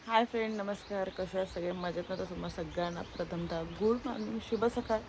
Hi friend, नमस्कार. कशा आहेत सगळे? मजेत ना? तर तुम्हाला सगळ्यांना प्रथमतः गुड मॉर्निंग, शुभ सकाळ.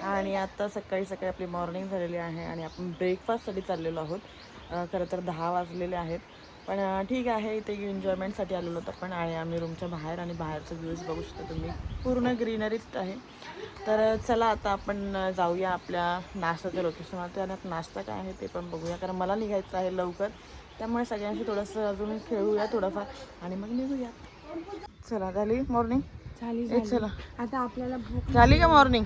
आणि आता सकाळी सकाळी आपली मॉर्निंग झालेली आहे आणि आपण ब्रेकफास्टसाठी चाललेलो आहोत. खरं तर 10 वाजलेले आहेत, पण ठीक आहे. इथे एन्जॉयमेंटसाठी आलेलो होतो पण. आणि आम्ही रूमच्या बाहेर, आणि बाहेरचं व्ह्यूज बघू शकता तुम्ही, पूर्ण ग्रीनरीच आहे. तर चला आता आपण जाऊया आपल्या नाश्त्याच्या लोकेशनवरती, आणि आता नाश्ता काय आहे ते पण बघूया, कारण मला निघायचं आहे लवकर. त्यामुळे सगळ्यांशी थोडंसं अजून खेळूया थोडंफार, आणि मग निघूया. चला, झाली मॉर्निंग? झाली. चला, आता आपल्याला भूक झाली का मॉर्निंग?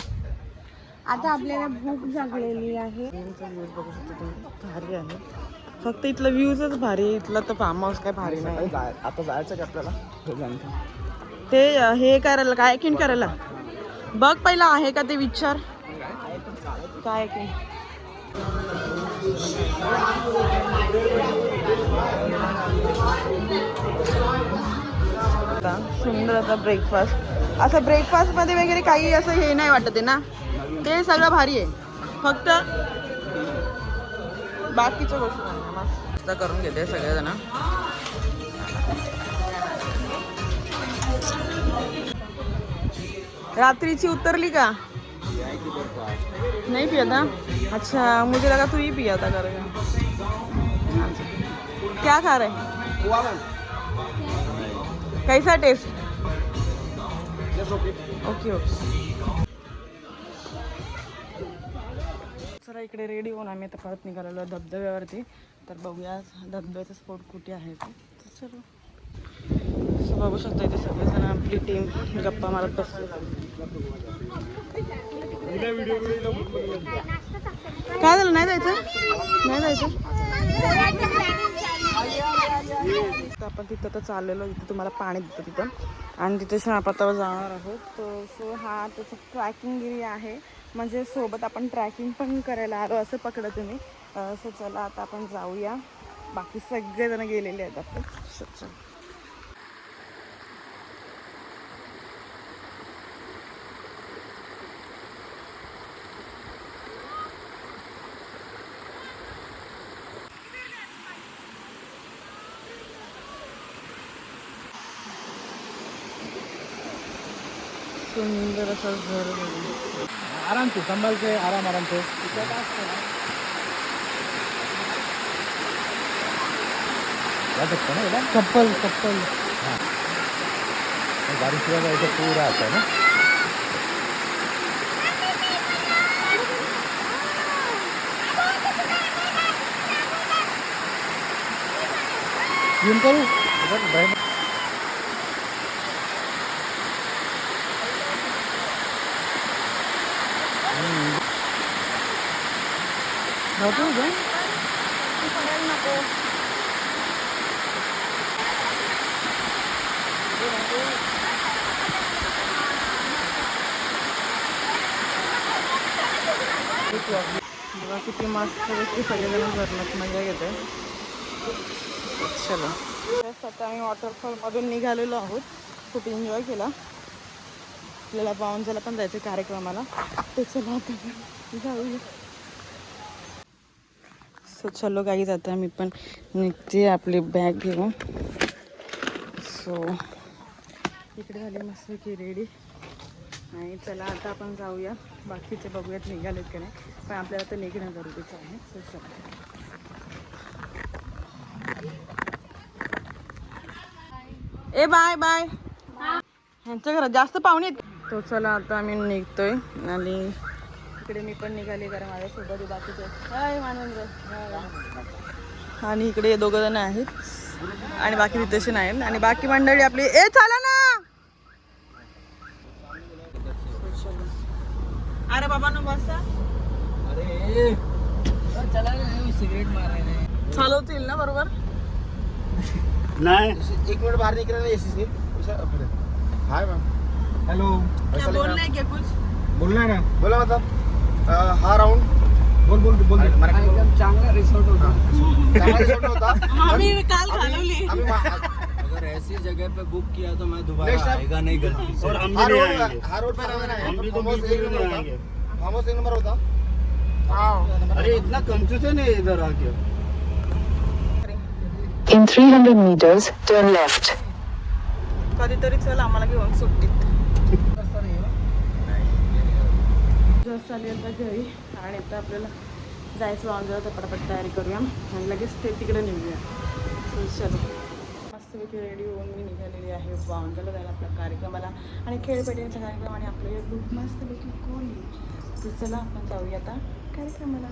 भूक लागलेली आहे. व्ह्यूज बघू शकता तुम्ही, भारी आहे. फक्त इथलं व्ह्यूजच भारी आहे. इथलं तर फार्म हाऊस काय भारी नाही. आता जायचं का आपल्याला? ते हे करायला, काय किन करायला बघ पहिला आहे का ते विचार. काय की सुंदर असा ब्रेकफास्ट. असं ब्रेकफास्ट मध्ये वगैरे काही असं हे नाही वाटत आहे ना, ते सगळं भारी आहे. फक्त बाकीच्या गोष्टी मस्त करून घेते सगळेजण. रात्रीची उतरली का? नहीं पिया था? अच्छा, मुझे लगा तू ही पिया था कर. क्या खा रहे? कैसा टेस्ट? Okay okay. चला, इकडे रेडी होऊन आम्ही आता परत निघालेलो धबधब्यावरती. तर बघूया धबधब्याचा स्पॉट कुठे आहे ते. चलो, बघू शकता इथे सगळेजण आपली टीम गप्पा मारत बसले. काय झालं? नाही जायचं? नाही जायचं? आपण तिथं तर चाललेलो. इथं तुम्हाला पाणी देतं तिथं, आणि तिथे शहापातावर जाणार आहोत. सो हा त्याचं ट्रॅकिंग एरिया आहे, म्हणजे सोबत आपण ट्रॅकिंग पण करायला आलो असं पकडा तुम्ही. सो चला आता आपण जाऊया. बाकी सगळेजण गेलेले आहेत आपण. चल. सुंदर असं घर बघून आराम से संभल के, आराम से. चप्पल हाँ, बारिश हुआ ऐसे पूरा आता है ना. जूम करूँ इधर नको ग, पडायला नको. बघा किती मस्त पैकी सगळेजण करण्यात मजा येते. चलो, आता आम्ही वॉटरफॉलमधून निघालेलो आहोत. खूप एन्जॉय केला. आपल्याला पावनच्याला पण जायचं कार्यक्रमाला. ते चला आता जाऊया. सो चलो काही जाता, मी पण निघते आपली बॅग घेऊन. सो इकडे झाली मस्त की रेडी. आणि चला आता आपण जाऊया. बाकीचे बघूयात निघालेत का नाही, पण आपल्याला तर निघणं गरजेचं आहे. सो चला. ए बाय बाय. ह्यांच्या घरात जास्त पाहुणे आहेत. तो चला आता आम्ही निघतोय, आणि इकडे मी पण निघाले, कारण माझ्यासोबत बाकीचे. हाय मानवेंद्र. आणि इकडे 2 जण आहेत, आणि बाकी तिथेशी नाही. आणि बाकी मंडळी आपली. ए चला ना. अरे बाबा नो बसा. अरे चला ना, सिगरेट मारायला चालवतील ना बरोबर? नाही, 1 मिनिट बाहर निकला ना एसी से. Hi ma'am. हेलो. बोलना है क्या कुछ? बोलना है ना. बोला मतलब हा राउंड. बोल एकदम चांगला रिसॉर्ट होता. चांगला रिसॉर्ट होता. आम्ही काल घालवली. अगर ऐसी जगह पे बुक किया तो मैं दोबारा आएगा नहीं गलती से. और हम भी नहीं आएंगे. हर रोड पे रहना है. हम भी तो आएंगे. फार्महाउस 1 नंबर होता. अरे इतना कंफ्यूजन है इधर आके. In 300 meters, turn left. कधीतरी चल आम्हाला घेऊन सुट्टीत. जस्ट आली आता घरी आणि आता आपल्याला जायचं वांजळ तर पटापट तयारी करूया आणि लगेच ते तिकडे निघूया. चलो मस्तपैकी रेडी होऊन मी निघालेली आहे वांजळला जायला आपल्या कार्यक्रमाला आणि खेळपेटींचा कार्यक्रम आणि आपले ग्रुप मस्तपैकी कोणी. तर चला आपण जाऊया आता कार्यक्रमाला.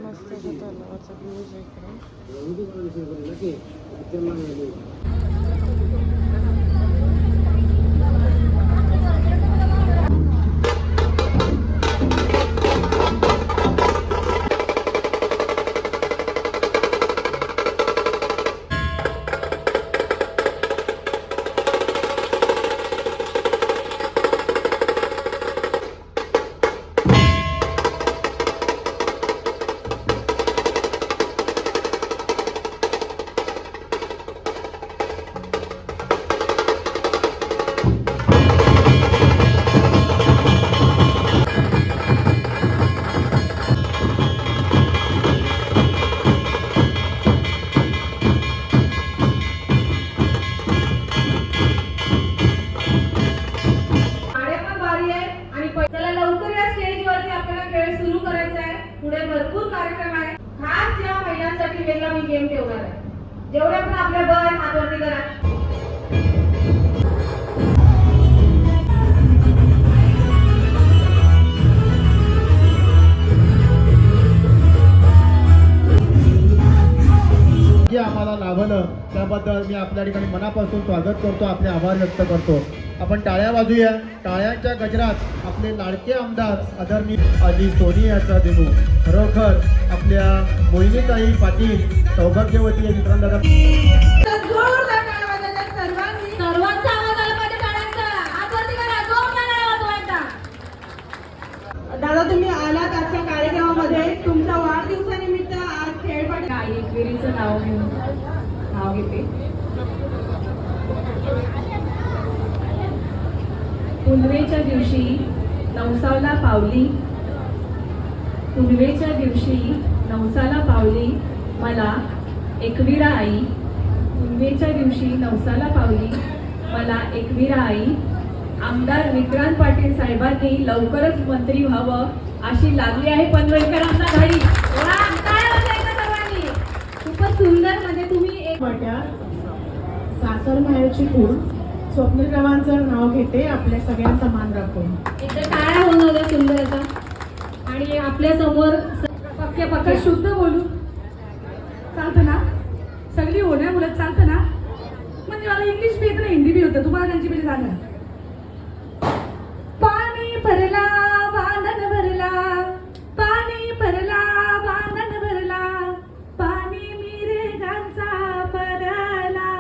मस्त तलावाचा व्ह्यूज इकडे. चला लवकर या स्टेजवरती आपल्याला खेळ सुरू करायचा आहे. पुढे भरपूर कार्यक्रम आहे. खास या महिलांसाठी वेगळा मी गेम ठेवणार आहे. जेवढे पण आपले बळ हातवरती करा. जे आम्हाला लाभलं त्याबद्दल मी आपल्या ठिकाणी मनापासून स्वागत करतो, आपले आभार व्यक्त करतो. आपण टाळ्या वाजूया. टाळ्यांच्या गजरात आपले लाडके आमदार आदरणीय आजी सोनियाचा दिनू खरोखर आपल्या मोहिनीताई पाटील सौभाग्यवती या मित्रांना सर्वांचा आवाज आला पाहिजे टाळ्यांचा. हातवरती करा. जोरदार आवाज वाजवा. दादा तुम्ही आलात आजच्या कार्यक्रमामध्ये. तुमच्या वाढदिवसानिमित्त आज खेळपट एकविरीचं नाव घेते. पुनवेच्या दिवशी नवसाला पावली. पुनवेच्या दिवशी नवसाला पावली मला एकविरा आई. पुनवेच्या दिवशी नवसाला पावली मला एकविरा आई. आमदार विक्रांत पाटील साहेबांनी लवकरच मंत्री व्हावं अशी लागली आहे पनवेलकरांना घडी. खूपच सुंदर. म्हणजे तुम्ही एक सासर माहेरची खूण स्वप्नप्रवाहांचं नाव घेते आपल्या सगळ्यांचा मान राखून. एकदा टाळ्या होऊन होत्या सुंदर असा. आणि आपल्या समोर पक्के पक्के शुद्ध बोलू चालतं ना. सगळी होण्या मुलं चालतं ना. म्हणजे मला इंग्लिश बी येतं ना, हिंदी बी होतं. तुम्हाला त्यांची पहिले सांगा. पाणी भरला वादन भरला. पाणी भरला वादन भरला. पाणी मिरेगांचा परला.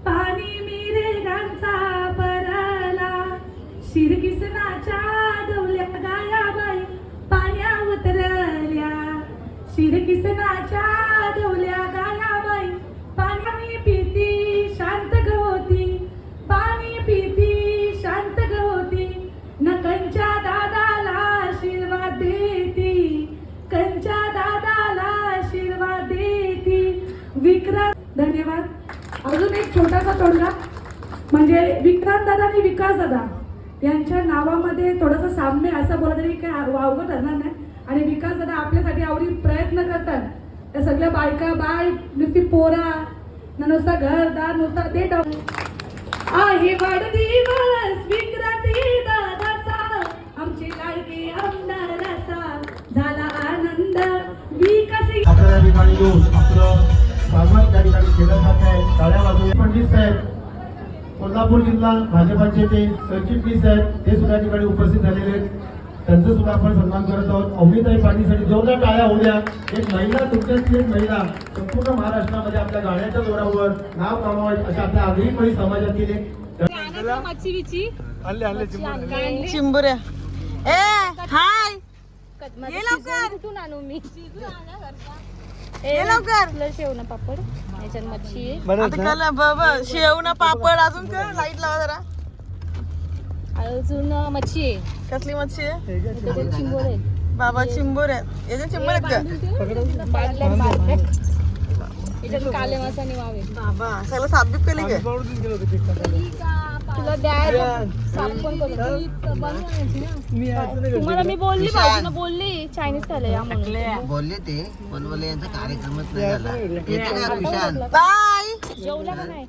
पाणी मिरेगांचा परला. शिरकिसनाच्या डोल्या गायाबाई पाण्या उतरल्या. शिरकिसनाच्या डोल्या गायाबाई पाणी पिती शांत गवती. पाणी पिती शांत गवती. न कंच्या दादाला आशीर्वाद देती. कंच्या दादाला आशीर्वाद देती. विक्रांत. धन्यवाद. अजून एक छोटासा तोडगा म्हणजे विक्रांत दादा आणि विकास दादा यांच्या नावामध्ये थोडंसं साम्य असं बोला तरी काय वावगं ठरणार नाही. आणि विकास दादा आपल्यासाठी आवडी प्रयत्न करतात. त्या सगळ्या बायका बाय नुसती पोरा न नुसता घरदार नुसता ते आहे वाढदिवस विक्रांती दादाचा. आमची लाडकी आमदाराचा झाला आनंद विकास. आपल्या या ठिकाणी येऊन आपलं स्वागत त्या ठिकाणी केलं जात आहे. टाळ्या वाजवूया. पंडित साहेब कोल्हापूर जिल्हा भाजपाचे ते सरचिटणीस आहेत, ते सुद्धा या ठिकाणी उपस्थित झालेले आहेत. त्यांचं सुद्धा आपण सन्मान करत आहोत. अवनीताई पाटीलसाठी जोरदार टाळ्या होऊ द्या. एक महिला, तुमच्यातली एक महिला संपूर्ण महाराष्ट्रामध्ये आपल्या गाण्याच्या जोरावर नाव कमावत अशा आपल्या आगरी समाजातील एक चिंबुऱ्या. ए हाय ये लवकर. कुठून आणू मी? ये लवकर. शेव ना पापड याच्यात मच्छी आहे. आता कल बाबा शेव ना पापड अजून काय लाईट लावा जरा. अजून मच्छी आहे कसली मच्छी आहे? त्याच्यात चिंबोर आहे बाबा चिंबोर आहेत. याचे चिंबोर आहेत का? याच्यात काले मासाने वावे बाबा सगळं साबीप केली काय? तुला द्या साफ पण करू तुम्हाला मी बोलली भाऊजींना बोलली चायनीज खायला या म्हणून बोलले ते पण बोलले यांचा कार्यक्रमच नाही झाला. येते का विशाल? बाय. जेवला का नाही